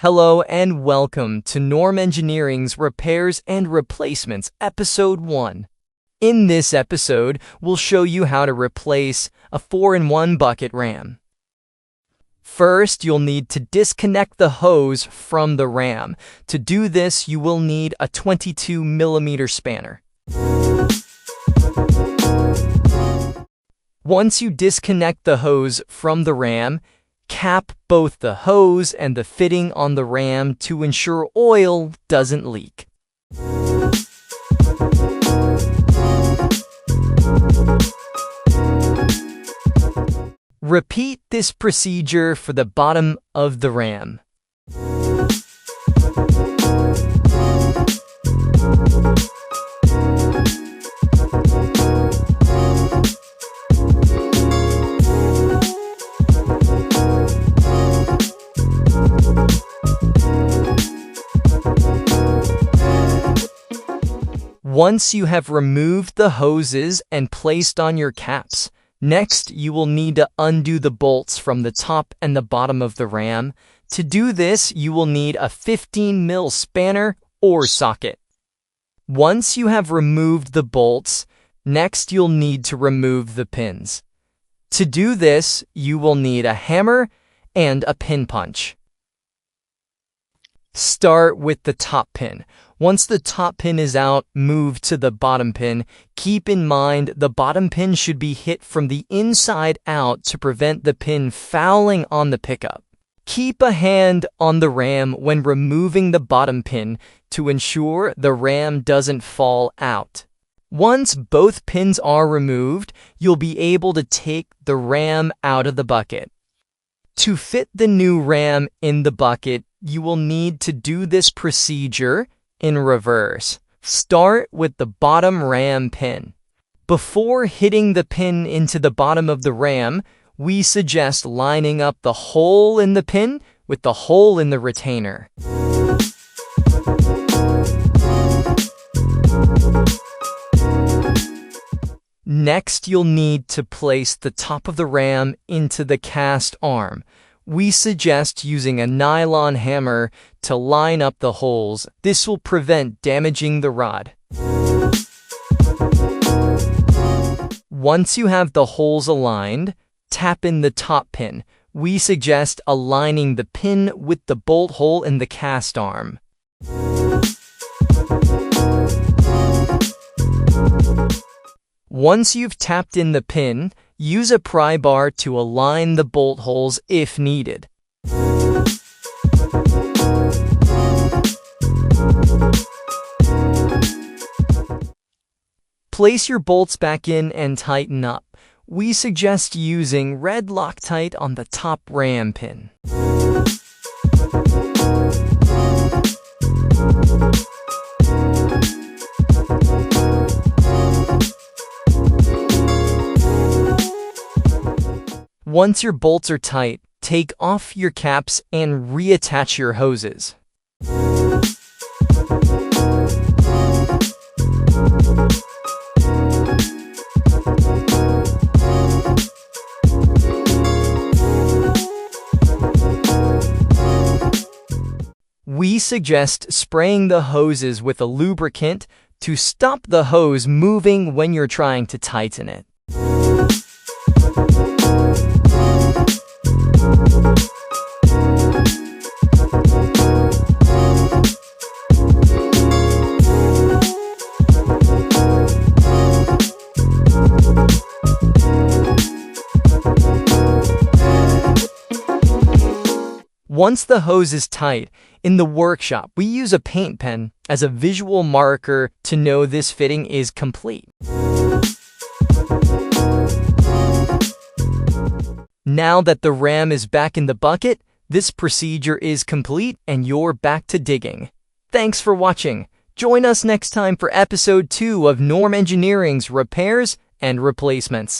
Hello and welcome to Norm Engineering's Repairs and Replacements Episode 1. In this episode, we'll show you how to replace a 4-in-1 bucket ram. First, you'll need to disconnect the hose from the ram. To do this, you will need a 22mm spanner. Once you disconnect the hose from the ram, cap both the hose and the fitting on the ram to ensure oil doesn't leak. Repeat this procedure for the bottom of the ram. Once you have removed the hoses and placed on your caps, next you will need to undo the bolts from the top and the bottom of the ram. To do this, you will need a 15mm spanner or socket. Once you have removed the bolts, next you'll need to remove the pins. To do this, you will need a hammer and a pin punch. Start with the top pin. Once the top pin is out, move to the bottom pin. Keep in mind the bottom pin should be hit from the inside out to prevent the pin fouling on the pickup. Keep a hand on the ram when removing the bottom pin to ensure the ram doesn't fall out. Once both pins are removed, you'll be able to take the ram out of the bucket. To fit the new ram in the bucket, you will need to do this procedure in reverse. Start with the bottom ram pin. Before hitting the pin into the bottom of the ram, we suggest lining up the hole in the pin with the hole in the retainer. Next, you'll need to place the top of the ram into the cast arm. We suggest using a nylon hammer to line up the holes. This will prevent damaging the rod. Once you have the holes aligned, tap in the top pin. We suggest aligning the pin with the bolt hole in the cast arm. Once you've tapped in the pin, use a pry bar to align the bolt holes if needed. Place your bolts back in and tighten up. We suggest using red Loctite on the top ram pin. Once your bolts are tight, take off your caps and reattach your hoses. We suggest spraying the hoses with a lubricant to stop the hose moving when you're trying to tighten it. Once the hose is tight, in the workshop, we use a paint pen as a visual marker to know this fitting is complete. Now that the ram is back in the bucket, this procedure is complete and you're back to digging. Thanks for watching. Join us next time for Episode 2 of Norm Engineering's Repairs and Replacements.